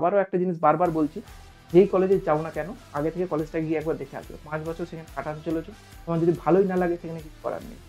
আবারও একটা জিনিস বারবার বলছি, যেই কলেজে যাও না কেন আগে থেকে কলেজটা গিয়ে একবার দেখে আসবে। 5 বছর সেখানে কাটাতে চলেছো, তোমার যদি ভালোই না লাগে সেখানে কিছু করার নেই।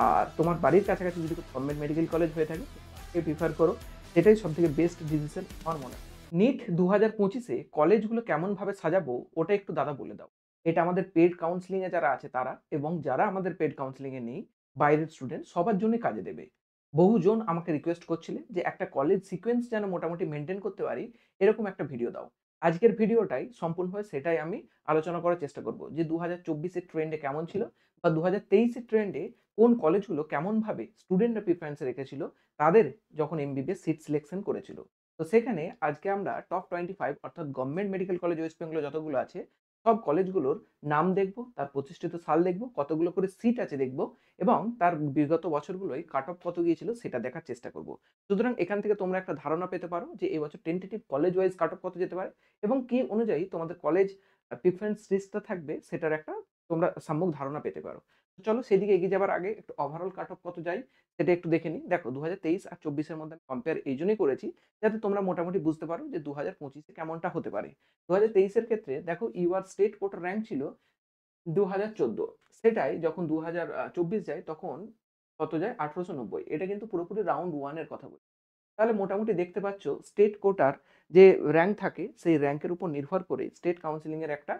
আর তোমার বাড়ির কাছাকাছি যদি গভর্নমেন্ট মেডিকেল কলেজ হয়ে থাকে সেটাকে প্রিফার করো, সেটাই সব থেকে বেস্ট ডিসিশন আমার মনে হয়। নিট 2025-এ কলেজগুলো কেমনভাবে সাজাবো ওটা একটু দাদা বলে দাও। এটা আমাদের পেড কাউন্সিলিংয়ে যারা আছে তারা এবং যারা আমাদের পেড কাউন্সিলিংয়ে নেই, বাইরের স্টুডেন্ট সবার জন্যই কাজে দেবে। বহুজন আমাকে রিকোয়েস্ট করছিলে যে একটা কলেজ সিকোয়েন্স যেন মোটামুটি মেনটেন করতে পারি, এরকম একটা ভিডিও দাও। আজকের ভিডিওটাই সম্পূর্ণভাবে সেটাই আমি আলোচনা করার চেষ্টা করব যে 2024-এর ট্রেন্ডে কেমন ছিল বা 2023-এর ট্রেন্ডে কোন কলেজগুলো কেমনভাবে স্টুডেন্টরা প্রিফারেন্স রেখেছিল তাদের যখন এমবিবিএস সিট সিলেকশন করেছিল। তো সেখানে আজকে আমরা টপ 25 অর্থাৎ গভর্নমেন্ট মেডিকেল কলেজ ওয়েস্ট বেঙ্গলে যতগুলো আছে সব কলেজগুলোর নাম দেখব, তার প্রতিষ্ঠিত সাল দেখব, কতগুলো করে সিট আছে দেখব এবং তার বিগত বছরগুলোয় কাট অফ কত গিয়েছিল সেটা দেখার চেষ্টা করব। সুতরাং এখান থেকে তোমরা একটা ধারণা পেতে পারো যে এই বছর tentative college wise cut off কত যেতে পারে এবং কি অনুযায়ী তোমাদের কলেজ প্রিফারেন্স লিস্টটা থাকবে সেটার একটা তোমরা সম্যক ধারণা পেতে পারো। চলো সেদিকে এগিয়ে যাবার আগে একটু ওভারঅল কাট অফ কত যায় সেটা একটু দেখে নিই। দেখো 2023 আর 24-এর মধ্যে আমি কম্পেয়ার এই জন্যই করেছি যাতে তোমরা মোটামুটি বুঝতে পারো যে 2025-এ কেমনটা হতে পারে। 2023-এর ক্ষেত্রে দেখো ইউআর স্টেট কোটার র্যাঙ্ক ছিল 2014, সেটাই যখন 2024 যায় তখন কত যায় 1890। এটা কিন্তু পুরোপুরি রাউন্ড ওয়ানের কথা বলি। তাহলে মোটামুটি দেখতে পাচ্ছ স্টেট কোটার যে র্যাঙ্ক থাকে সেই র্যাঙ্কের উপর নির্ভর করে স্টেট কাউন্সিলিং এর একটা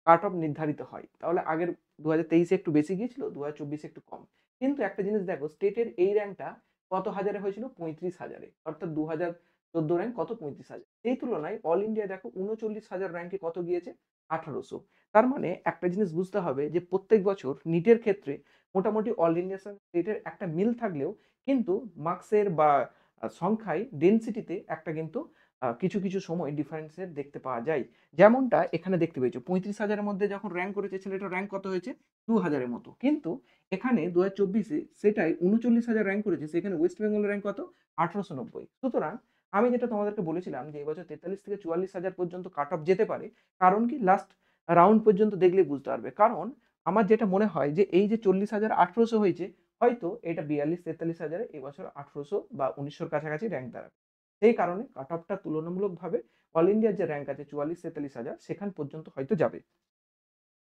কাট অফ নির্ধারিত হয়। তাহলে আগের 2023-এ একটু বেশি গিয়েছিল, 2024-এ একটু কম। কিন্তু একটা জিনিস দেখো স্টেটের এই র্যাঙ্কটা কত হাজারে হয়েছিল, 35,000-এ, অর্থাৎ 2014 র্যাঙ্ক কত 35,000। এই তুলনায় অল ইন্ডিয়া দেখো 39,000 র্যাঙ্কে কত গিয়েছে 1800। তার মানে একটা জিনিস বুঝতে হবে যে প্রত্যেক বছর নিটের ক্ষেত্রে মোটামুটি অল ইন্ডিয়া স্টেটের একটা মিল থাকলেও কিন্তু মার্কসের বা সংখ্যায় ডেনসিটিতে একটা কিন্তু কিছু কিছু সময় ডিফারেন্সের দেখতে পাওয়া যায়। যেমনটা এখানে দেখতে পেয়েছো 35,000-এর মধ্যে যখন র্যাঙ্ক করেছে ছেলেটার র্যাঙ্ক কত হয়েছে 2,000-এর মতো, কিন্তু এখানে 2024-এ সেটাই 39,000 র্যাঙ্ক করেছে, সেখানে ওয়েস্ট বেঙ্গলের র্যাঙ্ক কত 1890। সুতরাং আমি যেটা তোমাদেরকে বলেছিলাম যে এবছর 43 থেকে 44,000 পর্যন্ত কাট অফ যেতে পারে। কারণ কি লাস্ট রাউন্ড পর্যন্ত দেখলে বুঝতে পারবে। কারণ আমার যেটা মনে হয় যে এই যে 40,800 হয়েছে, হয়তো এটা 42-43,000-এ এবছর 1800 বা 1900-র কাছাকাছি র্যাঙ্ক দাঁড়াবে। সেই কারণে কাট অফটা তুলনামূলকভাবে অল ইন্ডিয়ার যে র্যাঙ্ক আছে 44-43,000 সেখান পর্যন্ত হয়তো যাবে।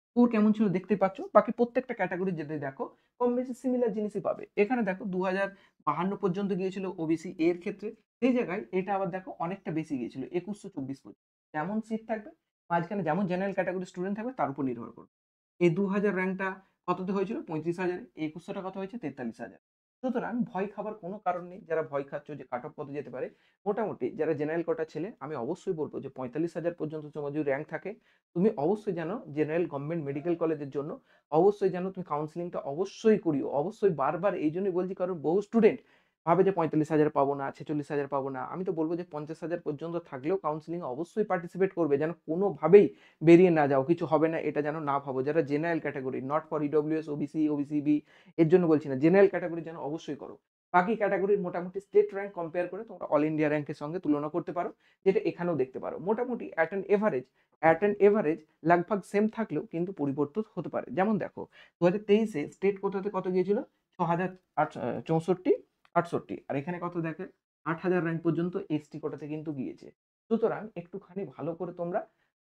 স্কোর কেমন ছিল দেখতেই পাচ্ছ, বাকি প্রত্যেকটা ক্যাটাগরি যদি দেখো কম বেশি সিমিলার জিনিসই পাবে। এখানে দেখো 2052 পর্যন্ত গিয়েছিল ওবিসি এর ক্ষেত্রে, সেই জায়গায় এটা আবার দেখো অনেকটা বেশি গিয়েছিল 2124 পর্যন্ত। যেমন সিট থাকবে মাঝখানে যেমন জেনারেল ক্যাটাগরি স্টুডেন্ট থাকবে তার উপর নির্ভর করবে। এই 2000 র্যাঙ্কটা কততে হয়েছিল 35,000, 2100টা কত হয়েছে 43,000। সুতরাং ভয় খাবার কোনো কারণ নেই। যারা ভয় খাচ্ছ যে কাট অফ কত যেতে পারে, মোটামুটি যারা জেনারেল কোটার ছেলে আমি অবশ্যই বলবো যে 45,000 পর্যন্ত তোমার যদি র্যাঙ্ক থাকে তুমি অবশ্যই জানো জেনারেল গভর্নমেন্ট মেডিকেল কলেজের জন্য অবশ্যই জানো তুমি কাউন্সিলিংটা অবশ্যই করিও। অবশ্যই বারবার এই জন্যই বলছি কারণ বহু স্টুডেন্ট ভাবে যে 45,000 পাবো না, 46,000 পাবো না। আমি তো বলবো যে 50,000 পর্যন্ত থাকলেও কাউন্সিলিং অবশ্যই পার্টিসিপেট করবে, যেন কোনোভাবেই বেরিয়ে না যাও, কিছু হবে না এটা যেন না ভাবো। যারা general category, not for EWS OBC OBC B এর জন্য বলছি না, জেনারেল ক্যাটাগরি যেন অবশ্যই করো। বাকি ক্যাটাগরির মোটামুটি স্টেট র্যাঙ্ক কম্পেয়ার করে তোমরা অল ইন্ডিয়া র্যাঙ্কের সঙ্গে তুলনা করতে পারো, যেটা এখানেও দেখতে পারো। মোটামুটি অ্যাট অ্যান এভারেজ লাগভাগ সেম থাকলেও কিন্তু পরিবর্তন হতে পারে। যেমন দেখো 2023-এ স্টেট কোটাতে কত গিয়েছিল 6,064, 68, আর এখানে কত দেখে 8,000 র্যাঙ্ক পর্যন্ত এসটি কোটাতে কিন্তু গিয়েছে। সুতরাং একটুখানি ভালো করে তোমরা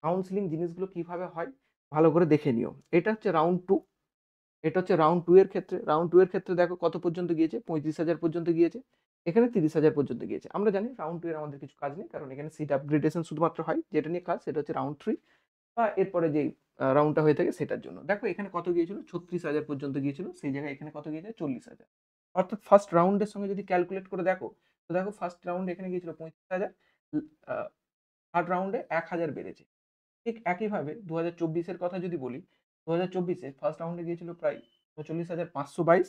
কাউন্সিলিং জিনিসগুলো কিভাবে হয় ভালো করে দেখে নিও। এটা হচ্ছে রাউন্ড টু। এটা হচ্ছে রাউন্ড টু এর ক্ষেত্রে। রাউন্ড টু এর ক্ষেত্রে দেখো কত পর্যন্ত গিয়েছে 35,000 পর্যন্ত গিয়েছে, এখানে 30,000 পর্যন্ত গিয়েছে। আমরা জানি রাউন্ড টু এর আমাদের কিছু কাজ নেই, কারণ এখানে সিট আপগ্রেডেশন শুধুমাত্র হয়। যেটা নিয়ে কাজ সেটা হচ্ছে রাউন্ড থ্রি বা এরপরে যেই রাউন্ডটা হয়ে থাকে সেটার জন্য। দেখো এখানে কত গিয়েছিল 36,000 পর্যন্ত গিয়েছিল, সেই জায়গায় এখানে কত গিয়েছে 40,000। অর্থাৎ ফার্স্ট রাউন্ডের সঙ্গে যদি ক্যালকুলেট করে দেখো, তো দেখো ফার্স্ট রাউন্ডে এখানে গিয়েছিল 35,000, থার্ড রাউন্ডে 1,000 বেড়েছে। ঠিক একইভাবে 2024-এর কথা যদি বলি, 2024-এ ফার্স্ট রাউন্ডে গিয়েছিল প্রায় 39,522,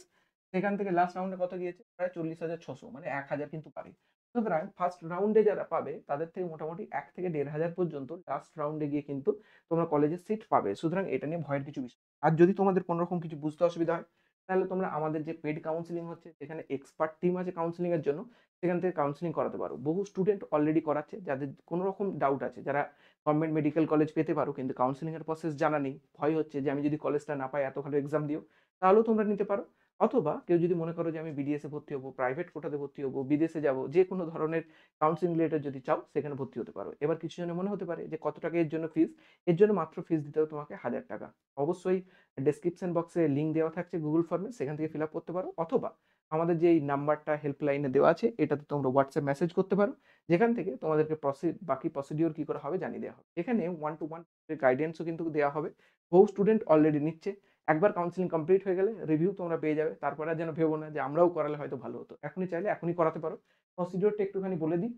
সেখান থেকে লাস্ট রাউন্ডে কত গিয়েছে প্রায় 40,600, মানে 1,000 কিন্তু পারে। সুতরাং ফার্স্ট রাউন্ডে যারা পাবে তাদের থেকে মোটামুটি 1 থেকে 1,500 পর্যন্ত লাস্ট রাউন্ডে গিয়ে কিন্তু তোমরা কলেজের সিট পাবে। সুতরাং এটা নিয়ে ভয়ের কিছু বিষয়। আর যদি তোমাদের কোনো রকম কিছু বুঝতে অসুবিধা হয় তাহলে তোমরা আমাদের যে পেড কাউন্সিলিং হচ্ছে যেখানে এক্সপার্ট টিম আছে কাউন্সিলিং এর জন্য, সেখান থেকে কাউন্সিলিং করাতে পারো। বহু স্টুডেন্ট অলরেডি করাচ্ছে, যাদের কোনো রকম ডাউট আছে, যারা গভর্নমেন্ট মেডিকেল কলেজ পেতে পারো কিন্তু কাউন্সিলিং এর প্রসেস জানা নেই, ভয় হচ্ছে যে আমি যদি কলেজটা না পাই এত ভালো এক্সাম দিও, তাহলেও তোমরা নিতে পারো। অথবা কেউ যদি মনে করো যে আমি বিডিএস এ ভর্তি হবো, প্রাইভেট কোটাতে ভর্তি হবো, বিদেশে যাবো, যে কোনো ধরনের কাউন্সেলিং রিলেটেড যদি চাও সেখানে ভর্তি হতে পারো। এবার কিছু জনের মনে হতে পারে যে কত টাকা এর জন্য ফিস? এর জন্য মাত্র ফিস দিতে হবে তোমাকে ৳১,০০০। অবশ্যই ডেসক্রিপশন বক্সে লিঙ্ক দেওয়া থাকছে গুগল ফর্মে, সেখান থেকে ফিল আপ করতে পারো। অথবা আমাদের যে এই নাম্বারটা হেল্পলাইনে দেওয়া আছে এটাতে তোমরা হোয়াটসঅ্যাপ মেসেজ করতে পারো, যেখান থেকে তোমাদেরকে বাকি প্রসিডিওর কি করে হবে জানিয়ে দেওয়া হবে। এখানে ওয়ান টু ওয়ান গাইডেন্সও কিন্তু দেওয়া হবে। বহু স্টুডেন্ট অলরেডি নিচ্ছে। একবার কাউন্সেলিং কমপ্লিট হয়ে গেলে রিভিউ তোমরা পেয়ে যাবে। তারপরে আর যেন ভেবো না যে আমরাও করালে হয়তো ভালো হতো। এখনই চাইলে এখনই করাতে পারো। প্রসিডিওরটা একটুখানি বলে দিই।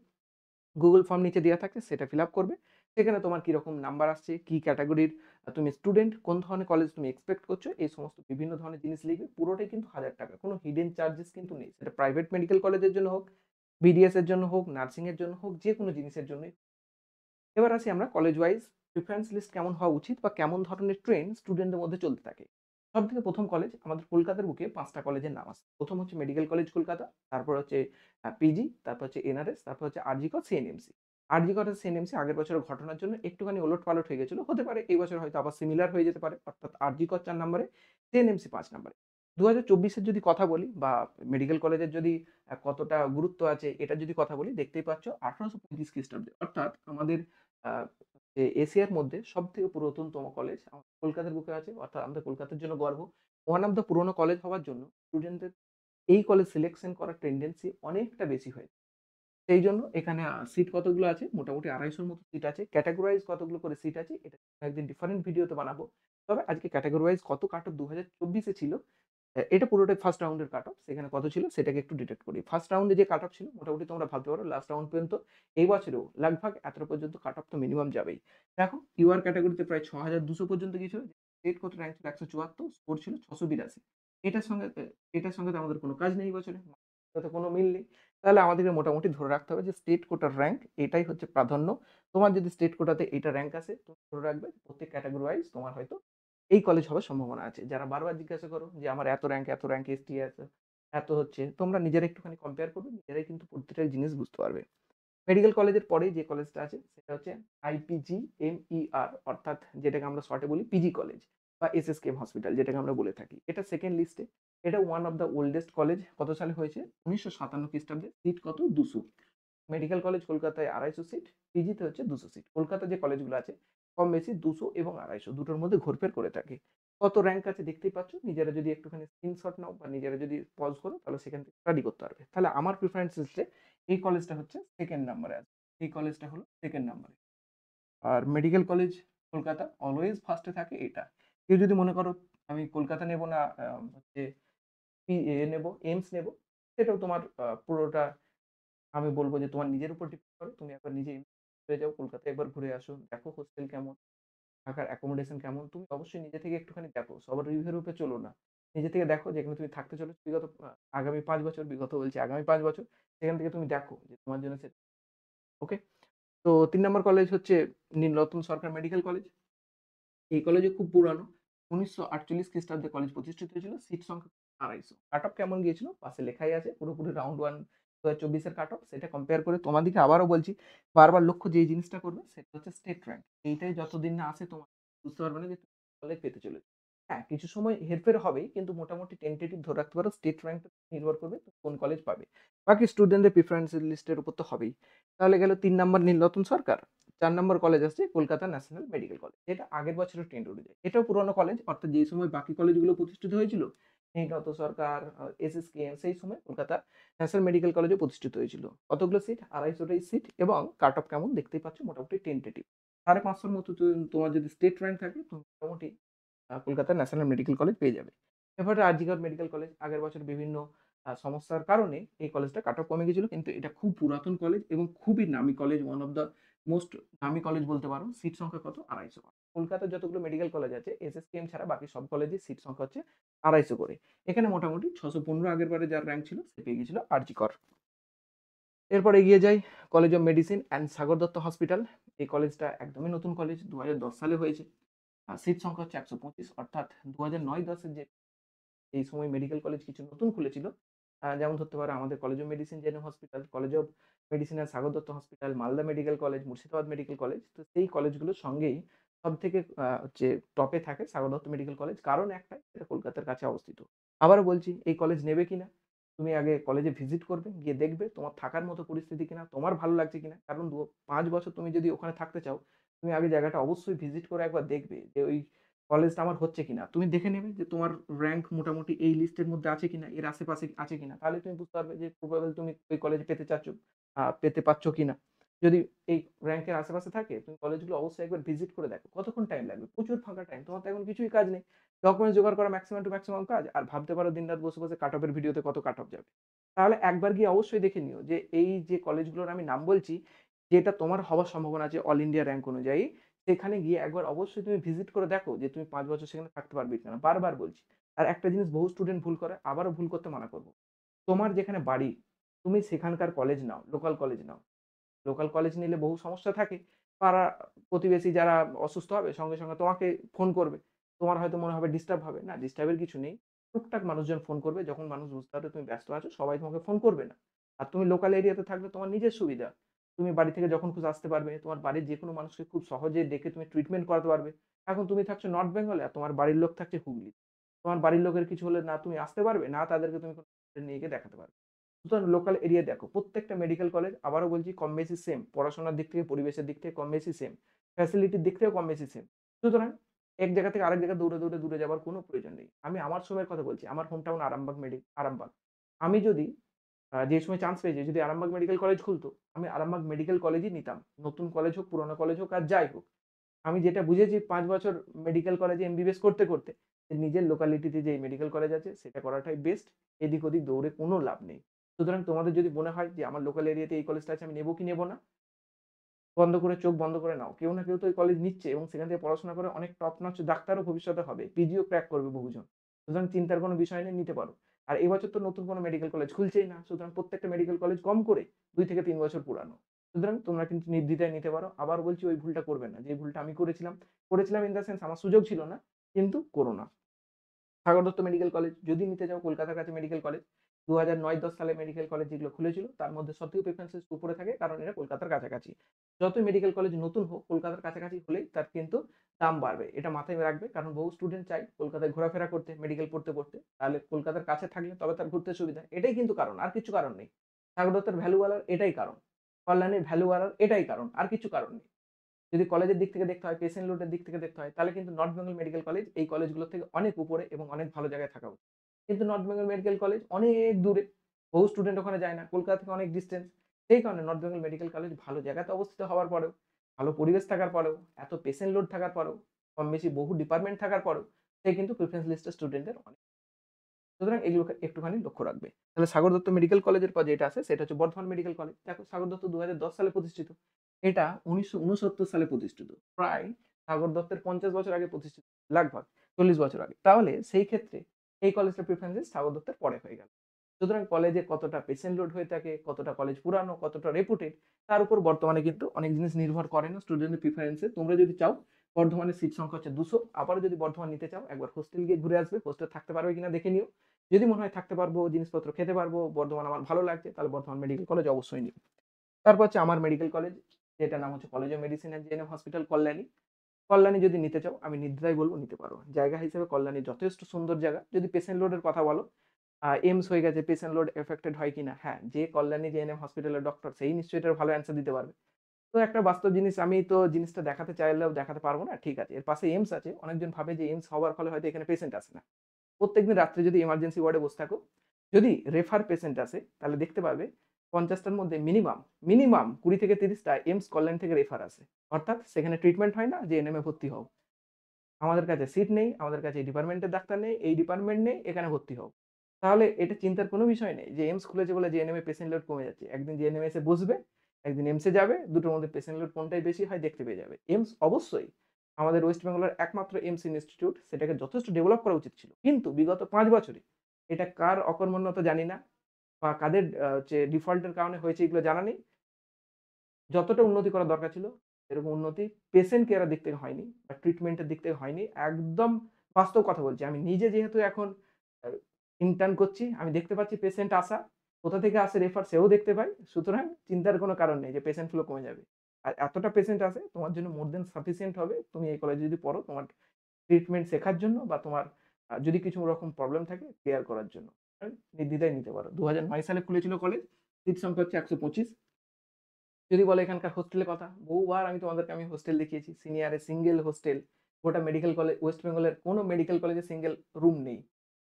গুগল ফর্ম নিচে দেওয়া থাকছে, সেটা ফিল আপ করবে। সেখানে তোমার কিরকম নাম্বার আসছে, কি ক্যাটাগরির তুমি স্টুডেন্ট, কোন ধরনের কলেজ তুমি এক্সপেক্ট করছো, এই সমস্ত বিভিন্ন ধরনের জিনিস লিখবে। পুরোটাই কিন্তু ৳১,০০০। কোনো হিডেন চার্জেস কিন্তু নেই। সেটা প্রাইভেট মেডিকেল কলেজের জন্য হোক, বিডিএস এর জন্য হোক, নার্সিং এর জন্য হোক, যেকোনো জিনিসের জন্যই। এবার আসি আমরা কলেজ ওয়াইজ প্রিফারেন্স লিস্ট কেমন হওয়া উচিত বা কেমন ধরনের ট্রেন্ড স্টুডেন্টদের মধ্যে চলতে থাকে। সবথেকে প্রথম কলেজ আমাদের কলকাতার বুকে ৫টা কলেজের নাম আছে। প্রথম হচ্ছে মেডিকেল কলেজ কলকাতা, তারপর হচ্ছে পিজি, তারপর হচ্ছে এনআরএস, তারপর হচ্ছে আরজি কর, সিএনএমসি। আরজি কর আর সিএনএমসি আগের বছরের ঘটনার জন্য একটুখানি ওলটপালট হয়ে গেছিল। হতে পারে এই বছর হয়তো আবার সিমিলার হয়ে যেতে পারে। অর্থাৎ আরজি কর ৪ নম্বরে, সিএনএমসি ৫ নম্বরে। ২০২৪ এর যদি কথা বলি বা মেডিকেল কলেজের যদি কতটা গুরুত্ব আছে এটার যদি কথা বলি, দেখতেই পাচ্ছ ১৮৩৫ খ্রিস্টাব্দে অর্থাৎ আমাদের আ যে এশিয়ার মধ্যে সবথেকে পুরাতনতম কলেজ কলকাতার বুকে আছে। অর্থাৎ আমাদের কলকাতার জন্য গর্ব। ওয়ান অফ দ্যা পুরোনো কলেজ হওয়ার জন্য স্টুডেন্টদের এই কলেজ সিলেকশন করার টেনডেন্সি অনেকটা বেশি হয়। সেই জন্য এখানে সিট কতগুলো আছে? মোটামুটি ২৫০ র মতো সিট আছে। ক্যাটেগরাইজ কতগুলো করে সিট আছে? এটা একদিন ডিফারেন্ট ভিডিওতে বানাবো। তবে আজকে ক্যাটেগরি ওয়াইজ কত কাট অফ ২০২৪ এ ছিল, এটা পুরোটাই ফার্স্ট রাউন্ডের কাট অফ। সেখানে কত ছিল সেটাকে একটু ডিটেক্ট করি। ফার্স্ট রাউন্ডে যে কাট অফ ছিল মোটামুটি তোমরা ভাবতে পারো লাস্ট রাউন্ড পর্যন্ত এই বছরেও লাগভাগ এতটা পর্যন্ত কাট অফ তো মিনিমাম যাবেই। দেখো ইউআর ক্যাটেগরিতে প্রায় ৬,২০০ পর্যন্ত গিয়েছিল। স্টেট কত র্যাঙ্ক ছিল ১৭৪, স্কোর ছিল ৬৮২। এটার সঙ্গে এটার সঙ্গে তো আমাদের কোনো কাজ নেই এই বছরে। তাতে কোনো মিল নেই। তাহলে আমাদেরকে মোটামুটি ধরে রাখতে হবে যে স্টেট কোটার র‍্যাঙ্ক এটাই হচ্ছে প্রাধান্য। তোমার যদি স্টেট কোটাতে এইটা র‍্যাঙ্ক আসে তুমি ধরে রাখবে প্রত্যেক ক্যাটেগরি ওয়াইজ তোমার হয়তো এই কলেজ হওয়ার সম্ভাবনা আছে। যারা বারবার জিজ্ঞাসা করো যে আমার এত র‍্যাঙ্ক এসটি আছে, এত হচ্ছে। তোমরা নিজেরা একটুখানি কম্পেয়ার করবে, নিজেরাই কিন্তু প্রত্যেকটা জিনিস বুঝতে পারবে। মেডিকেল কলেজের পরেই যে কলেজটা আছে সেটা হচ্ছে আইপিজিএমইআর অর্থাৎ যেটাকে আমরা শর্টে বলি পিজি কলেজ বা এসএসকেএম হসপিটাল যেটাকে আমরা বলে থাকি। এটা সেকেন্ড লিস্টে। এটা one of the oldest college. কত সালে হয়েছে? ১৯৫৭ খ্রিস্টাব্দে। সিট কত? ২০০। মেডিকেল কলেজ কলকাতায় ২৫০ সিট, পিজিতে হচ্ছে ২০০ সিট। কলকাতায় যে কলেজগুলো আছে কম বেশি ২০০ এবং ২৫০ দুটোর মধ্যে ঘুরফের করে থাকে। কত র‍্যাঙ্ক আছে দেখতেই পাচ্ছ। নিজেরা যদি একটুখানি স্ক্রিনশট নাও বা নিজেরা যদি পজ করো তাহলে সেখান থেকে স্টাডি করতে পারবে। তাহলে আমার প্রেফারেন্স লিস্টে এই কলেজটা হচ্ছে সেকেন্ড নাম্বারে আছে। এই কলেজটা হলো সেকেন্ড নাম্বারে। আর মেডিকেল কলেজ কলকাতা অলওয়েজ ফার্স্টে থাকে এটা। কেউ যদি মনে করো আমি কলকাতা নেব না হচ্ছে নেব, এইমস নেব, সেটাও তোমার পুরোটা আমি বলব যে তোমার নিজের উপর ডিপেন্ড করে। তুমি একবার নিজে হয়ে যাও, কলকাতায় একবার ঘুরে আসো। দেখো হোস্টেল কেমন, থাকার অ্যাকোমোডেশন কেমন। তুমি অবশ্যই নিজে থেকে একটুখানি দেখো। সবার রিভিউ এর উপরে চলো না। নিজে থেকে দেখো যেখানে তুমি থাকতে চলেছো বিগত আগামী ৫ বছর, বিগত বলছি আগামী ৫ বছর। সেখান থেকে তুমি দেখো যে তোমার জন্য সেটা ওকে? তো ৩ নম্বর কলেজ হচ্ছে নীলরতন সরকার মেডিকেল কলেজ। এই কলেজও খুব পুরানো। ১৯৪৮ খ্রিস্টাব্দে কলেজ প্রতিষ্ঠিত হয়েছিল। সিট সংখ্যা ২৫০। কাট অফ কেমন গিয়েছিল? পাশে লেখাই আছে পুরোপুরি রাউন্ড ১ ২০২৪ এর কাট অফ। সেটা কম্পেয়ার করে তোমাদেরকে আবারও বলছি, বারবার লক্ষ্য যে জিনিসটা করবে সেটা হচ্ছে স্টেট র‍্যাঙ্ক। এইটাই যতদিন না আসে তোমার বুঝতে পারবে না যে তুমি কলেজ পেতে চলেছো। হ্যাঁ, কিছু সময় হেরফের হবেই কিন্তু মোটামুটি টেন্টেটিভ ধরে রাখতে পারো স্টেট র‍্যাঙ্কটা নির্ভর করবে তুমি কোন কলেজ পাবে। বাকি স্টুডেন্টদের প্রেফারেন্স লিস্টের উপর তো হবেই। তাহলে গেল ৩ নম্বর নীলরতন সরকার। ৪ নম্বর কলেজ আসছে কলকাতা ন্যাশনাল মেডিকেল কলেজ। এটা আগের বছরের ট্রেন্ড অনুযায়ী। এটাও পুরোনো কলেজ। অর্থাৎ যেই সময় বাকি কলেজগুলো প্রতিষ্ঠিত হয়েছিল, নীলরতন সরকার, এসএসকেএম সেই সময় কলকাতা ন্যাশনাল মেডিকেল কলেজও প্রতিষ্ঠিত হয়েছিল। কতগুলো সিট? ২৫০টাই সিট এবং কাট অফ কেমন দেখতেই পাচ্ছ মোটামুটি টেন্টেটিভ। ৫৫০ র মতো তোমার যদি স্টেট র‍্যাঙ্ক থাকে তুমি মোটামুটি কলকাতা ন্যাশনাল মেডিকেল কলেজ পেয়ে যাবে। এরপরে আরজিকর মেডিকেল কলেজ আগের বছর বিভিন্ন সমস্যার কারণে এই কলেজটা কাট অফ কমে গেছিল। কিন্তু এটা খুব পুরাতন কলেজ এবং খুবই নামি college. One of the most দামি কলেজ বলতে পারো। সিট সংখ্যা কত? ২৫০। কলকাতার যতগুলো মেডিকেল কলেজ আছে এসএসকেএম ছাড়া বাকি সব কলেজের সিট সংখ্যা হচ্ছে ২৫০ করে। এখানে মোটামুটি ৬১৫ আগের বারে যার র‍্যাঙ্ক ছিল সে পেয়ে গেছিল আরজিকর। এরপর এগিয়ে যাই college of medicine and Sagar Dutta hospital. এই কলেজটা একদমই নতুন কলেজ। ২০১০ সালে হয়েছে। সিট সংখ্যা হচ্ছে ১২৫ অর্থাৎ ২০০৯-১০ এর যে এই সময় মেডিকেল কলেজ কিছু নতুন খুলেছিল। যেমন ধরতে পারো আমাদের college of medicine GNM hospital, college of medicine and Sagar Dutta hospital, Malda medical college, Murshidabad medical college. তো সেই কলেজগুলোর সঙ্গেই সবথেকে হচ্ছে টপে থাকে সাগর দত্ত মেডিকেল কলেজ। কারণ একটাই, এটা কলকাতার কাছে অবস্থিত। আবারও বলছি এই কলেজ নেবে কিনা তুমি আগে কলেজে ভিজিট করবে, গিয়ে দেখবে তোমার থাকার মতো পরিস্থিতি কিনা, তোমার ভালো লাগছে কিনা। কারণ ৫ বছর তুমি যদি ওখানে থাকতে চাও, তুমি আগে জায়গাটা অবশ্যই ভিজিট করে একবার দেখবে যে ওই কলেজটা আমার হচ্ছে কিনা। তুমি দেখে নেবে যে তোমার র‍্যাংক মোটামুটি এই লিস্টের মধ্যে আছে কিনা, এর আশেপাশে আছে কিনা। তাহলে তুমি বুঝতে পারবে যে প্রবাবল তুমি ওই কলেজে পেতে চাচ্ছ, পেতে পারছো কিনা। যদি এই র‍্যাংকের আশেপাশে থাকে তুমি কলেজগুলো অবশ্যই একবার ভিজিট করে দেখো। কতক্ষণ টাইম লাগবে? প্রচুর ফাঁকা টাইম। তোমার তো এখন কিছুই কাজ নেই। ডকুমেন্টস জোগাড় করা ম্যাক্সিমাম টু ম্যাক্সিমাম কাজ। আর ভাবতে পারো দিনরাত বসে, বসে কাট অফের ভিডিওতে কত কাট অফ যাবে। তাহলে একবার গিয়ে অবশ্যই দেখে নিও যে এই যে কলেজগুলোর আমি নাম বলছি, যেটা তোমার হওয়ার সম্ভাবনা আছে অল ইন্ডিয়া র‍্যাংক অনুযায়ী, সেখানে গিয়ে একবার অবশ্যই তুমি ভিজিট করে দেখো যে তুমি ৫ বছর সেখানে থাকতে পারবে কিনা। বারবার বলছি। আর একটা জিনিস বহু স্টুডেন্ট ভুল করে, আবারও ভুল করতে মানা করব। তোমার যেখানে বাড়ি, তুমি সেখানকার কলেজ নাও, লোকাল কলেজ নাও। লোকাল কলেজ নিলে বহু সমস্যা থাকে। পাড়া প্রতিবেশী যারা অসুস্থ হবে সঙ্গে, সঙ্গে তোমাকে ফোন করবে। তোমার হয়তো মনে হবে ডিস্টার্ব হবে। না, ডিস্টার্বের কিছু নেই। টুকটাক মানুষজন ফোন করবে। যখন মানুষ বুঝতে পারবে তুমি ব্যস্ত আছো, সবাই তোমাকে ফোন করবে না। আর তুমি লোকাল এরিয়াতে থাকলে তোমার নিজের সুবিধা। তুমি বাড়ি থেকে যখন খুশি আসতে পারবে। তোমার বাড়ির যেকোনো মানুষকে খুব সহজে ডেকে তুমি ট্রিটমেন্ট করাতে পারবে। এখন তুমি থাকছো নর্থ বেঙ্গলে আর তোমার বাড়ির লোক থাকছে হুগলি। তোমার বাড়ির লোকের কিছু হলে না তুমি আসতে পারবে, না তাদেরকে তুমি নিয়ে গিয়ে দেখাতে পারবে। সুতরাং লোকাল এরিয়া দেখো। প্রত্যেকটা মেডিকেল কলেজ আবারও বলছি কম বেশি সেম। পড়াশোনার দিক থেকে, পরিবেশের দিক থেকে কম বেশি সেম। ফ্যাসিলিটির দিক থেকেও কম বেশি সেম। সুতরাং এক জায়গা থেকে আরেক জায়গায় দৌড়ে, দৌড়ে দূরে যাবার কোনো প্রয়োজন নেই। আমি আমার সময়ের কথা বলছি। আমার হোম টাউন আরামবাগ। আমি যদি যে সময় চান্স পেয়েছি যদি আরামবাগ মেডিকেল কলেজ খুলতো, আমি আরামবাগ মেডিকেল কলেজই নিতাম। নতুন কলেজ হোক, পুরোনো কলেজ হোক আর যাই হোক। আমি যেটা বুঝেছি ৫ বছর মেডিকেল কলেজে এমবিবিএস করতে, করতে নিজের লোকালিটিতে যে মেডিকেল কলেজ আছে সেটা করাটাই বেস্ট। এদিক ওদিক দৌড়ে কোনো লাভ নেই। সুতরাং তোমাদের যদি মনে হয় যে আমার লোকাল এরিয়াতে এই কলেজটা আছে আমি নেব কি নেব না, বন্ধ করে চোখ বন্ধ করে নাও। কেউ না কেউ তো ওই কলেজ নিচ্ছে এবং সেখান থেকে পড়াশোনা করে অনেক টপ নচ ডাক্তারও ভবিষ্যতে হবে। পিজিও ক্র্যাক করবে বহুজন। সুতরাং চিন্তার কোনো বিষয় নেই, নিতে পারো। আর এবছর তো নতুন কোনো মেডিকেল কলেজ খুলছেই না। সুতরাং প্রত্যেকটা মেডিকেল কলেজ কম করে ২ থেকে ৩ বছর পুরানো। সুতরাং তোমরা কিন্তু নির্দ্বিধায় নিতে পারো। আবার বলছি ওই ভুলটা করবে না। যে ভুলটা আমি করেছিলাম, করেছিলাম ইন দ্য সেন্স আমার সুযোগ ছিল না। কিন্তু করো না। সাগর দত্ত মেডিকেল কলেজ যদি নিতে যাও কলকাতার কাছে মেডিকেল কলেজ ২০০৯-১০ সালে মেডিকেল কলেজ যেগুলো খুলেছিল তার মধ্যে সবথেকে প্রেফারেন্সেস উপরে থাকে কারণ এরা কলকাতার কাছাকাছি। যতই মেডিকেল কলেজ নতুন হোক কলকাতার কাছাকাছি হলেই তার কিন্তু দাম বাড়বে। এটা মাথায় রাখবে কারণ বহু স্টুডেন্ট চায় কলকাতায় ঘোরাফেরা করতে মেডিকেল পড়তে, পড়তে। তাহলে কলকাতার কাছে থাকলে তবে তার ঘুরতে সুবিধা। এটাই কিন্তু কারণ, আর কিছু কারণ নেই। সাগর দত্তের ভ্যালু বাড়ার এটাই কারণ। কল্যাণীর ভ্যালু বাড়ার এটাই কারণ। আর কিছু কারণ নেই। যদি কলেজের দিক থেকে দেখতে হয়, পেশেন্ট লোডের দিক থেকে দেখতে হয়, তাহলে কিন্তু নর্থ বেঙ্গল মেডিকেল কলেজ এই কলেজগুলোর থেকে অনেক উপরে এবং অনেক ভালো জায়গায় থাকা উচিত। কিন্তু নর্থ বেঙ্গল মেডিকেল কলেজ অনেক দূরে। বহু স্টুডেন্ট ওখানে যায় না। কলকাতা থেকে অনেক ডিসটেন্স। সেই কারণে নর্থ বেঙ্গল মেডিকেল কলেজ ভালো জায়গাতে অবস্থিত হওয়ার পরেও, ভালো পরিবেশ থাকার পরেও, এত পেশেন্ট লোড থাকার পরেও, কম বেশি বহু ডিপার্টমেন্ট থাকার পরেও, সে কিন্তু প্রেফারেন্স লিস্টের স্টুডেন্টদের অনেক। সুতরাং এগুলোকে একটুখানি লক্ষ্য রাখবে। তাহলে সাগর দত্ত মেডিকেল কলেজের পর যেটা আছে সেটা হচ্ছে বর্ধমান মেডিকেল কলেজ। দেখো সাগর দত্ত ২০১০ সালে প্রতিষ্ঠিত। এটা ১৯৬৯ সালে প্রতিষ্ঠিত। প্রায় সাগর দত্তের ৫০ বছর আগে প্রতিষ্ঠিত। লাগভাগ ৪০ বছর আগে। তাহলে সেই ক্ষেত্রে এই কলেজটার প্রেফারেন্স সাগর দত্তের পরে হয়ে গেল। সুতরাং কলেজে কতটা পেশেন্ট লোড হয়ে থাকে, কতটা কলেজ পুরানো, কতটা রেপুটেড তার উপর বর্তমানে কিন্তু অনেক জিনিস নির্ভর করে না স্টুডেন্টের প্রেফারেন্সে। তোমরা যদি চাও বর্ধমানের সিট সংখ্যা হচ্ছে ২০০। আবারও যদি বর্ধমান নিতে চাও একবার হোস্টেল গিয়ে ঘুরে আসবে। হোস্টেল থাকতে পারবে কিনা দেখে নিও। যদি মনে হয় থাকতে পারবো, জিনিসপত্র খেতে পারবো, বর্ধমান আমার ভালো লাগছে, তাহলে বর্ধমান মেডিকেল কলেজ অবশ্যই নিও। তারপর হচ্ছে আমার মেডিকেল কলেজ, যেটার নাম হচ্ছে college of medicine and GNM hospital Kalyani. Kalyani যদি নিতে চাও আমি নির্দ্বিধায় বলব নিতে পারো। জায়গা হিসেবে কল্যাণী যথেষ্ট সুন্দর জায়গা। যদি পেশেন্ট লোডের কথা বলো, এইমস হয়ে গেছে, পেশেন্ট লোড এফেক্টেড হয় কিনা? হ্যাঁ, যে কল্যাণী জেএনএম হসপিটালের ডক্টর সেই নিশ্চয়ই এটার ভালো অ্যান্সার দিতে পারবে। তো একটা বাস্তব জিনিস আমি তো জিনিসটা দেখাতে চাইলেও দেখাতে পারবো না। ঠিক আছে। এর পাশে এইমস আছে। অনেকজন ভাবে যে এইমস হওয়ার ফলে হয়তো এখানে পেশেন্ট আসে না। প্রত্যেকদিন রাত্রে যদি এমার্জেন্সি ওয়ার্ডে বসে থাকো, যদি রেফার পেশেন্ট আসে তাহলে দেখতে পাবে ৫০ টার মধ্যে মিনিমাম ২০ থেকে ৩০ টা এইমস কল্যাণ থেকে রেফার আসে। অর্থাৎ সেখানে ট্রিটমেন্ট হয় না যে এনএম এ ভর্তি হও। আমাদের কাছে সিট নেই, আমাদের কাছে এই ডিপার্টমেন্টের ডাক্তার নেই, এই ডিপার্টমেন্ট নেই, এখানে ভর্তি হও। তাহলে এটা চিন্তার কোনো বিষয় নেই যে এইমস খুলেছে বলে জেএনএম এ পেশেন্ট লোড কমে যাচ্ছে। একদিন জেএনএম এসে বসবে, একদিন এইমস এ যাবে, দুটোর মধ্যে পেশেন্ট লোড কোনটাই বেশি হয় দেখতে পেয়ে যাবে। এইমস অবশ্যই আমাদের ওয়েস্ট বেঙ্গলের একমাত্র এইমস ইনস্টিটিউট, সেটাকে যথেষ্ট ডেভেলপ করা উচিত ছিল। কিন্তু বিগত ৫ বছরে এটা কার অকর্মণ্যতা জানি না বা কাদের হচ্ছে ডিফল্টের কারণে হয়েছে এগুলো জানা নেই। যতটা উন্নতি করা দরকার ছিল এরকম উন্নতি পেশেন্ট কেয়ারের দিক থেকে হয়নি বা ট্রিটমেন্টের দিক থেকে হয়নি। একদম বাস্তব কথা বলছি। আমি নিজে যেহেতু এখন আ ইন্টার্ন করছি, আমি দেখতে পাচ্ছি পেশেন্ট আসা। কোথা থেকে আসে রেফার সেও দেখতে পাই। সুতরাং চিন্তার কোনো কারণ নেই যে পেশেন্ট ফ্লো কমে যাবে। আর এতটা পেশেন্ট আসে তোমার জন্য মোর দ্যান সাফিসিয়েন্ট হবে। তুমি এই কলেজে যদি পড়ো তোমার ট্রিটমেন্ট শেখার জন্য বা তোমার যদি কিছু রকম প্রবলেম থাকে ক্লিয়ার করার জন্য নির্দ্বিধায় নিতে পারো। 2009 সালে খুলেছিল কলেজ, সিট সংখ্যা হচ্ছে 125। যদি বলো এখানকার হোস্টেলের কথা, বহুবার তোমাদেরকে আমি হোস্টেল দেখিয়েছি। সিনিয়রে সিঙ্গেল হোস্টেল, গোটা মেডিকেল কলেজ ওয়েস্ট বেঙ্গলের কোনো মেডিকেল কলেজে সিঙ্গেল রুম নেই।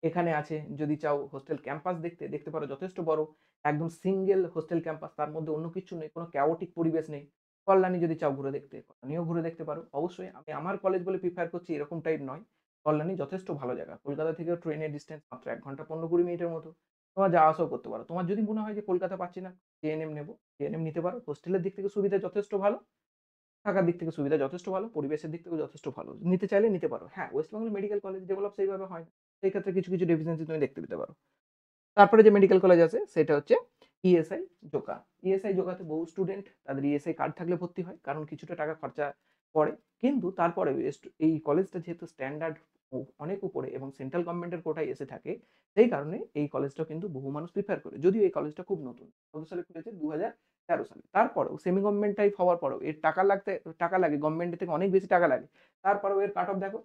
এখানে আছে। যদি চাও হোস্টেল ক্যাম্পাস দেখতে, দেখতে পারো, যথেষ্ট বড়, একদম সিঙ্গেল হোস্টেল ক্যাম্পাস, তার মধ্যে অন্য কিছু নেই, কোনো chaotic পরিবেশ নেই। কল্যাণী যদি চাও ঘুরে দেখতে, কল্যাণীও ঘুরে দেখতে পারো। অবশ্যই আমি আমার কলেজ বলে প্রিফার করছি এরকম টাইপ নয়। কল্যাণী যথেষ্ট ভালো জায়গা। কলকাতা থেকেও ট্রেনের ডিস্টেন্স মাত্র 1 ঘন্টা 15-20 মিনিটের মতো। তোমার যাওয়া আসাও করতে পারো। তোমার যদি মনে হয় যে কলকাতা পাচ্ছি না, জেএনএম নেবো, জেএনএম নিতে পারো। হোস্টেলের দিক থেকে সুবিধা যথেষ্ট ভালো, থাকার দিক থেকে সুবিধা যথেষ্ট ভালো, পরিবেশের দিক থেকেও যথেষ্ট ভালো। নিতে চাইলে নিতে পারো। হ্যাঁ, West Bengal medical college develop সেইভাবে হয় না। সেই ক্ষেত্রে কিছু, কিছু ডেফিসিয়েন্সি তুমি দেখতে পেতে পারো। তারপরে যে মেডিকেল কলেজ আছে সেটা হচ্ছে ইএসআই জোকা। ইএসআই জোকাতে বহু স্টুডেন্ট তাদের ইএসআই কার্ড থাকলে ভর্তি হয়, কারণ কিছুটা টাকা খরচা পড়ে। কিন্তু তারপরে এই কলেজটা যেহেতু স্ট্যান্ডার্ড অনেক উপরে এবং সেন্ট্রাল গভর্নমেন্টের কোটায় এসে থাকে, সেই কারণে এই কলেজটা কিন্তু বহু মানুষ প্রিফার করে। যদিও এই কলেজটা খুব নতুন, কত সালে খুলেছে, 2013 সালে। তারপরেও সেমি গভর্নমেন্ট টাইপ হওয়ার পরেও এর টাকা লাগে, গভর্নমেন্টের থেকে অনেক বেশি টাকা লাগে। তারপরেও এর কাট অফ দেখো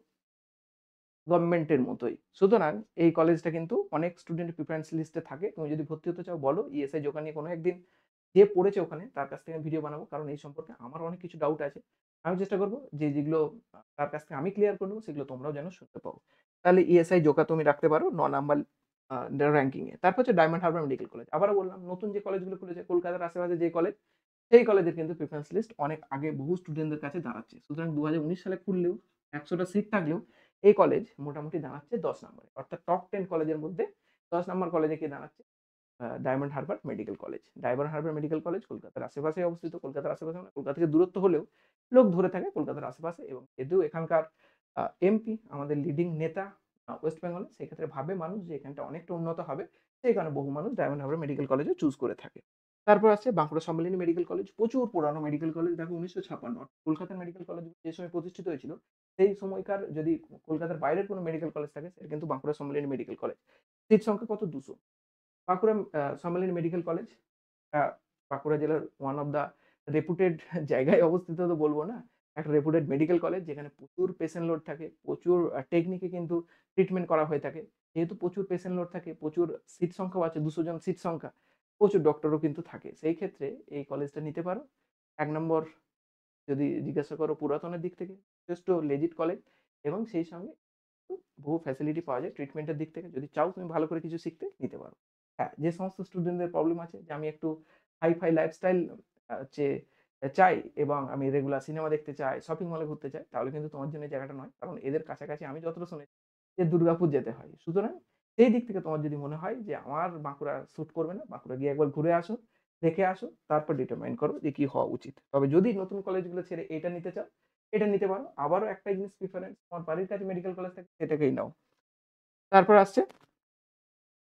গভর্নমেন্টের মতোই। সুতরাং এই কলেজটা কিন্তু অনেক স্টুডেন্ট প্রিফারেন্স লিস্টে থাকে। তুমি যদি ভর্তি হতে চাও বলো, ইএসআই জোকা নিয়ে কোনো একদিন যে পড়েছে ওখানে তার কাছ থেকে ভিডিও বানাবো, কারণ এই সম্পর্কে আমার অনেক কিছু ডাউট আছে। আমি চেষ্টা করবো যে যেগুলো তার কাছ থেকে আমি ক্লিয়ার করে নেবো সেগুলো তোমরাও যেন শুনতে পাও। তাহলে ইএসআই জোকা তুমি রাখতে পারো 9 নাম্বার র্যাঙ্কিং এ। তারপর হচ্ছে ডায়মন্ড হারবার মেডিকেল কলেজ। আবারও বললাম, নতুন যে কলেজগুলো খুলেছে কলকাতার আশেপাশে যে কলেজ, সেই কলেজের কিন্তু প্রেফারেন্স লিস্ট অনেক আগে বহু স্টুডেন্টদের কাছে দাঁড়াচ্ছে। সুতরাং 2019 সালে খুললেও 100টা সিট থাকলেও এই কলেজ মোটামুটি দাঁড়াচ্ছে 10 নম্বরে। অর্থাৎ টপ 10 কলেজের মধ্যে 10 নম্বর কলেজে কি দাঁড়াচ্ছে? Diamond Harbour medical college. Diamond Harbour medical college কলকাতার আশেপাশে অবস্থিত। কলকাতার আশেপাশে মানে কলকাতা থেকে দূরত্ব হলেও লোক ধরে থাকে কলকাতার আশেপাশে, এবং যেহেতু এখানকার এমপি আমাদের লিডিং নেতা ওয়েস্ট বেঙ্গলে, সেক্ষেত্রে ভাবে মানুষ যে এখানটা অনেকটা উন্নত হবে। সেই কারণে বহু মানুষ ডায়মন্ড হারবার মেডিকেল কলেজে চুজ করে থাকে। তারপর আছে বাঁকুড়া সম্মিলনী মেডিকেল কলেজ। প্রচুর পুরানো মেডিকেল কলেজ। দেখো 1956 কলকাতার মেডিকেল কলেজ যে সময় প্রতিষ্ঠিত হয়েছিল, সেই সময়কার যদি কলকাতার বাইরের কোনো মেডিকেল কলেজ থাকে সেটা কিন্তু বাঁকুড়া সম্মিলনী মেডিকেল কলেজ। সিট সংখ্যা কত? 200। বাঁকুড়া সম্মিলনী মেডিকেল কলেজ বাঁকুড়া জেলার ওয়ান অফ দা রেপুটেড জায়গায় অবস্থিত তো বলবো না, একটা রেপুটেড মেডিকেল কলেজ যেখানে প্রচুর পেশেন্ট লোড থাকে, প্রচুর টেকনিকে কিন্তু ট্রিটমেন্ট করা হয়ে থাকে। যেহেতু প্রচুর পেশেন্ট লোড থাকে, প্রচুর সিট সংখ্যাও আছে, 200 জন সিট সংখ্যা, প্রচুর ডক্টরও কিন্তু থাকে। সেই ক্ষেত্রে এই কলেজটা নিতে পারো। 1 নম্বর যদি জিজ্ঞাসা করো পুরাতনের দিক থেকে, যথেষ্ট লেজিট কলেজ, এবং সেই সঙ্গে বহু ফ্যাসিলিটি পাওয়া যায় ট্রিটমেন্টের দিক থেকে। যদি চাও তুমি ভালো করে কিছু শিখতে, নিতে পারো। হ্যাঁ, যে সমস্ত স্টুডেন্টদের প্রবলেম আছে যে আমি একটু হাই-ফাই লাইফস্টাইল হচ্ছে চাই, এবং আমি রেগুলার সিনেমা দেখতে চাই, শপিং মলে ঘুরতে চাই, তাহলে কিন্তু তোমার জন্য এই জায়গাটা নয়। কারণ এদের কাছাকাছি আমি যতটা শুনেছি যে দুর্গাপুর যেতে হয়। সুতরাং সেই দিক থেকে তোমার যদি মনে হয় যে আমার বাঁকুড়া স্যুট করবে না, বাঁকুড়া গিয়ে একবার ঘুরে আসো, দেখে আসো, তারপর ডিটারমাইন করো যে কি হওয়া উচিত। তবে যদি নতুন কলেজগুলো ছেড়ে এটা নিতে চাও, এটা নিতে পারো। আবারও একটা জিনিস প্রিফারেন্স, তোমার বাড়ির কাছে মেডিকেল কলেজ থাকে সেটাকেই নাও। তারপর আসছে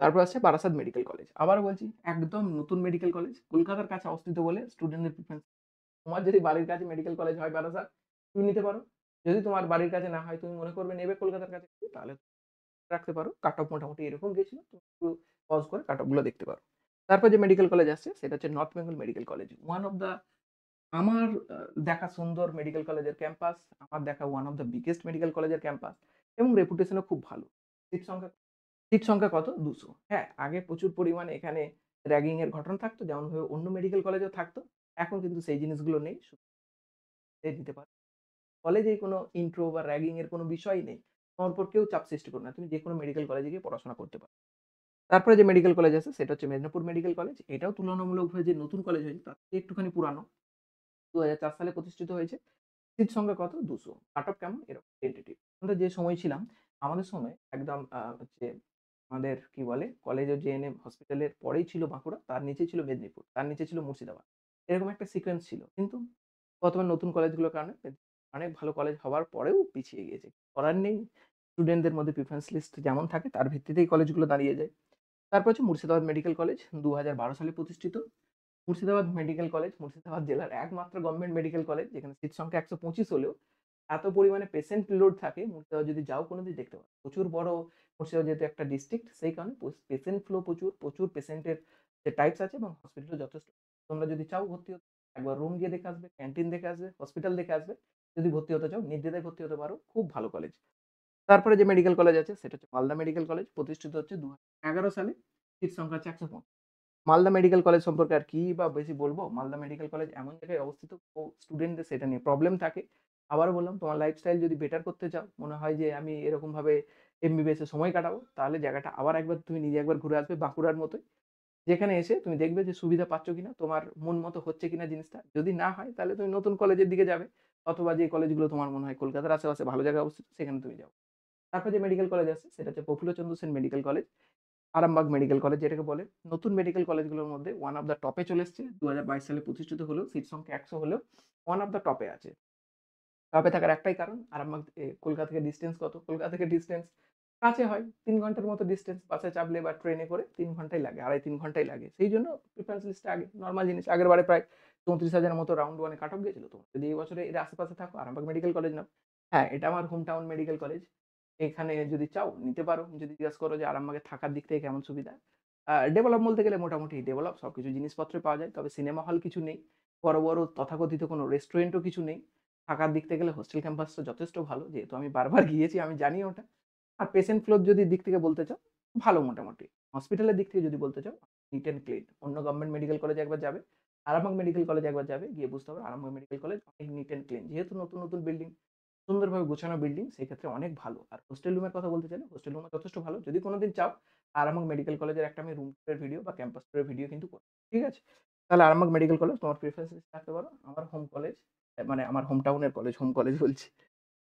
তারপর আসছে বারাসাত মেডিকেল কলেজ। আবারও বলছি, একদম নতুন মেডিকেল কলেজ, কলকাতার কাছে অবস্থিত বলে স্টুডেন্টদের প্রিফারেন্স। তোমার যদি বাড়ির কাছে মেডিকেল কলেজ হয় বারাসাত, তুমি নিতে পারো। যদি তোমার বাড়ির কাছে না হয়, তুমি মনে করবে নেবে কলকাতার কাছে, তাহলে রাখতে পারো। কাট অফ মোটামুটি এরকম গেছিল, তুমি একটু পজ করে কাট অফ গুলো দেখতে পারো। তারপর যে মেডিকেল কলেজ আসছে সেটা হচ্ছে North Bengal medical college. One of the আমার দেখা সুন্দর মেডিকেল কলেজের ক্যাম্পাস, আমার দেখা one of the biggest medical কলেজের ক্যাম্পাস, এবং রেপুটেশনও খুব ভালো। সিট সংখ্যা সিট সংখ্যা কত? 200। হ্যাঁ, আগে প্রচুর পরিমাণে এখানে র‍্যাগিং এর ঘটনা থাকতো, যেমনভাবে অন্য মেডিকেল কলেজেও থাকতো। এখন কিন্তু সেই জিনিসগুলো নেই। দিতে পারো। কলেজে কোনো ইন্ট্রো বা র‍্যাগিং এর কোনো বিষয় নেই। তোমার উপর কেউ চাপ সৃষ্টি করবে না। তুমি যেকোনো মেডিকেল কলেজে গিয়ে পড়াশোনা করতে পারো। তারপরে যে মেডিকেল কলেজ আছে সেটা হচ্ছে মেদিনীপুর মেডিকেল কলেজ। এটাও তুলনামূলকভাবে যে নতুন কলেজ হয়েছে তার থেকে একটুখানি পুরানো। ২০০৪ সালে প্রতিষ্ঠিত হয়েছে। সিট সংখ্যা কত? 200। কাট অফ কেমন? এরকম টেন্টেটিভ। আমরা যে সময় ছিলাম, আমাদের সময় একদম হচ্ছে আমাদের কি বলে, কলেজের জেএনএম হসপিটালের পরেই ছিল বাঁকুড়া, তার নিচেই ছিল মেদিনীপুর, তার নিচে ছিল মুর্শিদাবাদ। এরকম একটা সিকোয়েন্স ছিল। কিন্তু বর্তমান নতুন কলেজগুলোর কারণে অনেক ভালো কলেজ হওয়ার পরেও পিছিয়ে গিয়েছে। করার নেই। স্টুডেন্টদের মধ্যে প্রেফারেন্স লিস্ট যেমন থাকে তার ভিত্তিতেই কলেজগুলো দাঁড়িয়ে যায়। তারপর হচ্ছে মুর্শিদাবাদ মেডিকেল কলেজ, ২০১২ সালে প্রতিষ্ঠিত। মুর্শিদাবাদ মেডিকেল কলেজ মুর্শিদাবাদ জেলার একমাত্র গভর্নমেন্ট মেডিকেল কলেজ যেখানে সিট সংখ্যা ১২৫ হলেও এত পরিমাণে পেশেন্ট লোড থাকে। মুর্শিদাবাদ যদি যাও কোনোদিন দেখতে পাবে প্রচুর বড়। মুর্শিদাবাদ যেহেতু একটা ডিস্ট্রিক্ট, সেই কারণে পেশেন্ট ফ্লো প্রচুর, প্রচুর পেশেন্টের যে টাইপস আছে, এবং হসপিটালও যথেষ্ট। তোমরা যদি চাও ভর্তি হতে, একবার রুম গিয়ে দেখে আসবে, ক্যান্টিন দেখে আসবে, হসপিটাল দেখে আসবে। যদি ভর্তি হতে চাও নির্দ্বিধায় ভর্তি হতে পারো। খুব ভালো কলেজ। তারপরে যে মেডিকেল কলেজ আছে সেটা হচ্ছে মালদা মেডিকেল কলেজ, প্রতিষ্ঠিত হচ্ছে ২০১১ সালে। সিট সংখ্যা হচ্ছে ১০০। মালদা মেডিকেল কলেজ সম্পর্কে আর কি বা বেশি বলবো? মালদা মেডিকেল কলেজ এমন জায়গায় অবস্থিত, স্টুডেন্টদের সেটা নিয়ে প্রবলেম থাকে। আবারও বললাম, তোমার লাইফস্টাইল যদি বেটার করতে চাও, মনে হয় যে আমি এরকমভাবে এমবিবিএস এ সময় কাটাবো, তাহলে জায়গাটা আবার একবার তুমি নিজে একবার ঘুরে আসবে বাঁকুড়ার মতোই। যেখানে এসে তুমি দেখবে যে সুবিধা পাচ্ছ কিনা, তোমার মন মতো হচ্ছে কিনা জিনিসটা। যদি না হয় তাহলে তুমি নতুন কলেজের দিকে যাবে, অথবা যে কলেজগুলো তোমার মনে হয় কলকাতার আশেপাশে ভালো জায়গায় অবস্থিত সেখানে তুমি যাও। তারপর যে মেডিকেল কলেজ আছে সেটা হচ্ছে Prafullachandra Sen medical college, Arambagh medical college যেটাকে বলে। নতুন মেডিকেল কলেজগুলোর মধ্যে ওয়ান অফ দ্য টপে চলে এসছে। ২০২২ সালে প্রতিষ্ঠিত হলেও সিট সংখ্যা ১০০ হলেও ওয়ান অফ দ্য টপে আছে। টপে থাকার একটাই কারণ, আরামবাগ কলকাতা থেকে ডিসটেন্স কত? কলকাতা থেকে ডিসটেন্স কাছে হয়। ৩ ঘন্টার মতো ডিসটেন্স। বাসে চাপলে বা ট্রেনে করে ৩ ঘন্টাই লাগে, ২.৫-৩ ঘন্টাই লাগে। সেই জন্য প্রিফারেন্স লিস্টে আগে। নরমাল জিনিস। আগেরবারে প্রায় ৩৪,০০০ এর মতো রাউন্ড 1 এ কাট অফ গিয়েছিল। তোমরা যদি এই বছরে এর আশেপাশে থাকো, আরামবাগ মেডিকেল কলেজ নাও। হ্যাঁ, এটা আমার হোম টাউন মেডিকেল কলেজ। এখানে যদি চাও নিতে পারো। যদি জিজ্ঞাসা করো যে আরামবাগে থাকার দিক থেকে কেমন সুবিধা? ডেভেলপ বলতে গেলে মোটামুটি ডেভেলপ। সবকিছু জিনিসপত্রই পাওয়া যায়। তবে সিনেমা হল কিছু নেই। বড়, বড় তথাকথিত কোনো রেস্টুরেন্টও কিছু নেই। থাকার দিক থেকে গেলে হোস্টেল ক্যাম্পাসটা যথেষ্ট ভালো। যেহেতু আমি বারবার গিয়েছি আমি জানি ওটা। আর পেশেন্ট ফ্লোর যদি দিক থেকে বলতে চাও, ভালো মোটামুটি। হসপিটালের দিক থেকে যদি বলতে চাও, নিট অ্যান্ড ক্লিন। অন্য গভর্নমেন্ট মেডিকেল কলেজে একবার যাবে, আরামবাগ মেডিকেল কলেজে একবার যাবে, গিয়ে বুঝতে পারবে আরামবাগ মেডিকেল কলেজ অনেক নিট অ্যান্ড ক্লিন। যেহেতু নতুন, নতুন বিল্ডিং, সুন্দরভাবে গোছানো বিল্ডিং, সেক্ষেত্রে অনেক ভালো। আর হোস্টেল রুমের কথা বলতে চাইলে হোস্টেল রুমও যথেষ্ট ভালো। যদি কোনোদিন চাও, আরামবাগ মেডিকেল কলেজের একটা আমি রুম ট্যুরের ভিডিও বা ক্যাম্পাস ট্যুরের ভিডিও কিন্তু করব। ঠিক আছে? তাহলে আরামবাগ মেডিকেল কলেজ তোমার প্রেফারেন্স লিস্টে রাখতে পারো। আমার হোম কলেজ, মানে আমার হোম টাউনের কলেজ, হোম কলেজ বলছি।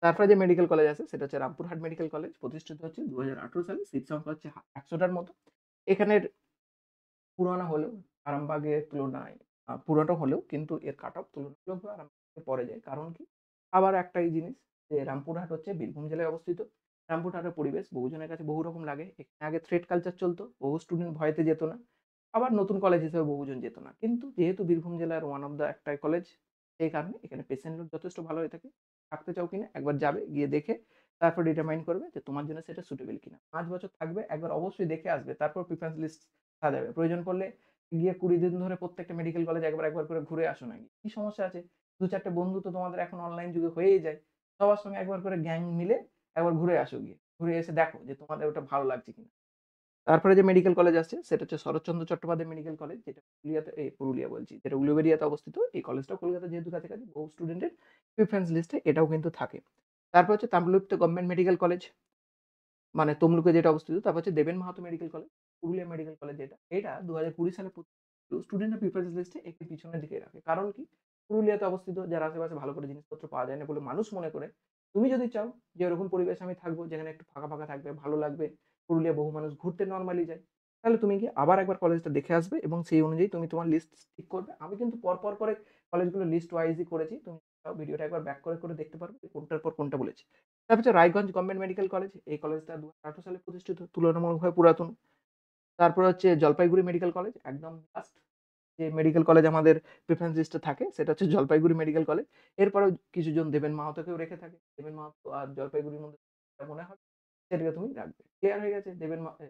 তারপরে যে মেডিকেল কলেজ আছে সেটা হচ্ছে রামপুরহাট মেডিকেল কলেজ, প্রতিষ্ঠিত হচ্ছে ২০১৮ সালে। সিট সংখ্যা হচ্ছে ১০০ টার মতো। এখানের পুরানো হলেও আরামবাগের তুলনায় পুরানো হলেও কিন্তু এর কাট অফ তুলনামূলকভাবে আরামবাগে পড়ে যায়। কারণ কি? আবার একটাই জিনিস, যে রামপুরহাট হচ্ছে বীরভূম জেলায় অবস্থিত। রামপুরহাটের পরিবেশ বহুজনের কাছে বহু রকম লাগে। এখানে আগে থ্রেড কালচার চলতো। বহু স্টুডেন্ট ভয়েতে যেত না। আবার নতুন কলেজ হিসেবে বহুজন যেত না। কিন্তু যেহেতু বীরভূম জেলার ওয়ান অফ দ্য একটাই কলেজ, সেই কারণে এখানে পেশেন্ট লোড যথেষ্ট ভালো হয়ে থাকে। থাকতে চাও কিনা একবার যাবে, গিয়ে দেখে তারপর ডিটারমাইন করবে যে তোমার জন্য সেটা সুটেবল কিনা। ৫ বছর থাকবে, একবার অবশ্যই দেখে আসবে। তারপর প্রেফারেন্স লিস্ট সাজাবে। প্রয়োজন পড়লে গিয়ে ২০ দিন ধরে প্রত্যেকটা মেডিকেল কলেজ একবার, একবার করে ঘুরে আসো না গিয়ে। কি সমস্যা আছে? ২-৪ টা বন্ধু তো তোমাদের এখন অনলাইন যুগে হয়েই যায়। সবার সঙ্গে একবার করে গ্যাং মিলে একবার ঘুরে আসো গিয়ে। ঘুরে এসে দেখো যে তোমাদের ওটা ভালো লাগছে কিনা। তারপরে যে মেডিকেল কলেজ আছে সেটা হচ্ছে শরৎচন্দ্র চট্টোপাধ্যায় মেডিকেল কলেজ, যেটা পুরুলিয়াতে, পুরুলিয়া বলছি, যেটা উলুবেড়িয়াতে অবস্থিত। এই কলেজটাও কলকাতা যেহেতু কাছাকাছি, বহু স্টুডেন্টের প্রেফারেন্স লিস্টে এটাও কিন্তু থাকে। তারপর হচ্ছে তাম্রলিপ্ত গভর্নমেন্ট মেডিকেল কলেজ, মানে তমলুকে যেটা অবস্থিত। তারপর হচ্ছে দেবেন Mahato medical college, Purulia medical college যেটা। এটা ২০২০ সালে স্টুডেন্টের প্রিফারেন্স লিস্টে একটু পিছনের দিকে রাখে। কারণ কি? পুরুলিয়াতে অবস্থিত, যার আশেপাশে ভালো করে জিনিসপত্র পাওয়া যায় না বলে মানুষ মনে করে। তুমি যদি চাও যে এরকম পরিবেশে আমি থাকবো, যেখানে একটু ফাঁকা, ফাঁকা থাকবে, ভালো লাগবে, পুরুলিয়া বহু মানুষ ঘুরতে নরমালি যায়, তাহলে তুমি গিয়ে আবার একবার কলেজটা দেখে আসবে এবং সেই অনুযায়ী তুমি তোমার লিস্ট ঠিক করবে। আমি কিন্তু পরপর করে কলেজগুলো লিস্ট ওয়াইজই করেছি। তুমি চাও ভিডিওটা একবার ব্যাক করে, করে দেখতে পারবে যে কোনটার পর কোনটা বলেছি। তারপর হচ্ছে রায়গঞ্জ গভর্নমেন্ট মেডিকেল কলেজ। এই কলেজটা ২০১৮ সালে প্রতিষ্ঠিত, তুলনামূলকভাবে পুরাতন। তারপর হচ্ছে জলপাইগুড়ি মেডিকেল কলেজ, একদম লাস্ট যে মেডিকেল কলেজ আমাদের প্রেফারেন্স লিস্টে থাকে সেটা হচ্ছে জলপাইগুড়ি মেডিকেল কলেজ। এরপরেও কিছুজন দেবেন মাহাতোকেও রেখে থাকে। দেবেন মাহাতো আর জলপাইগুড়ির মধ্যে যেটা মনে হয় সেটাকে তুমি রাখবে। ক্লিয়ার হয়ে গেছে?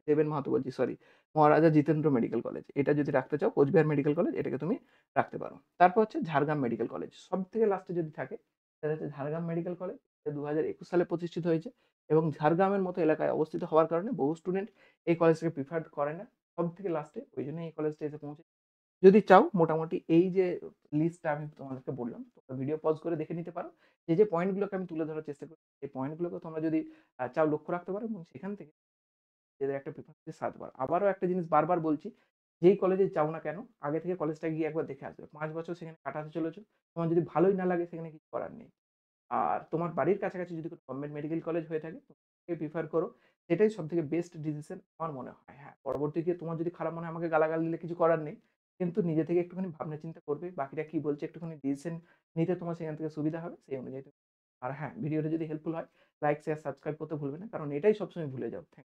দেবেন মাহাতো বলছি, সরি, মহারাজা জিতেন্দ্র মেডিকেল কলেজ। এটা যদি রাখতে চাও, কোচবিহার মেডিকেল কলেজ, এটাকে তুমি রাখতে পারো। তারপর হচ্ছে ঝাড়গ্রাম মেডিকেল কলেজ। সবথেকে লাস্টে যদি থাকে সেটা হচ্ছে ঝাড়গ্রাম মেডিকেল কলেজ। এটা ২০২১ সালে প্রতিষ্ঠিত হয়েছে এবং ঝাড়গ্রামের মতো এলাকায় অবস্থিত হওয়ার কারণে বহু স্টুডেন্ট এই কলেজটাকে প্রিফার করে না। সবথেকে লাস্টে ওইজন্যই এই কলেজটা এসে পৌঁছেছে। যদি চাও মোটামুটি এই যে লিস্টটা আমি তোমাদেরকে বললাম, তোমরা ভিডিও পজ করে দেখে নিতে পারো। যে, যে পয়েন্টগুলোকে আমি তুলে ধরার চেষ্টা করি, এই পয়েন্টগুলোকে তোমরা যদি চাও লক্ষ্য রাখতে পারো এবং সেখান থেকে নিজেদের একটা প্রেফারেন্স সাজাতে পারো। আবারও একটা জিনিস বারবার বলছি, যেই কলেজে যাও না কেন, আগে থেকে কলেজটা গিয়ে একবার দেখে আসবে। ৫ বছর সেখানে কাটাতে চলেছো, তোমার যদি ভালোই না লাগে সেখানে কিছু করার নেই। আর তোমার বাড়ির কাছাকাছি যদি কোনো গভর্নমেন্ট মেডিকেল কলেজ হয়ে থাকে, তুমি প্রিফার করো। সেটাই সবথেকে বেস্ট ডিসিশন আমার মনে হয়। হ্যাঁ, পরবর্তী গিয়ে তোমার যদি খারাপ মনে হয় আমাকে গালাগাল দিলে কিছু করার নেই। কিন্তু নিজে থেকে একটুখানি ভাবনা চিন্তা করবে। বাকিরা কি বলছে একটুখানি ডিসিশন নিতে তোমার সেখান থেকে সুবিধা হবে। সেই অনুযায়ী আর হ্যাঁ, ভিডিওটা যদি হেল্পফুল হয়, লাইক, শেয়ার, সাবস্ক্রাইব করতে ভুলবে না। কারণ এটাই সবসময় ভুলে যাও। থ্যাংক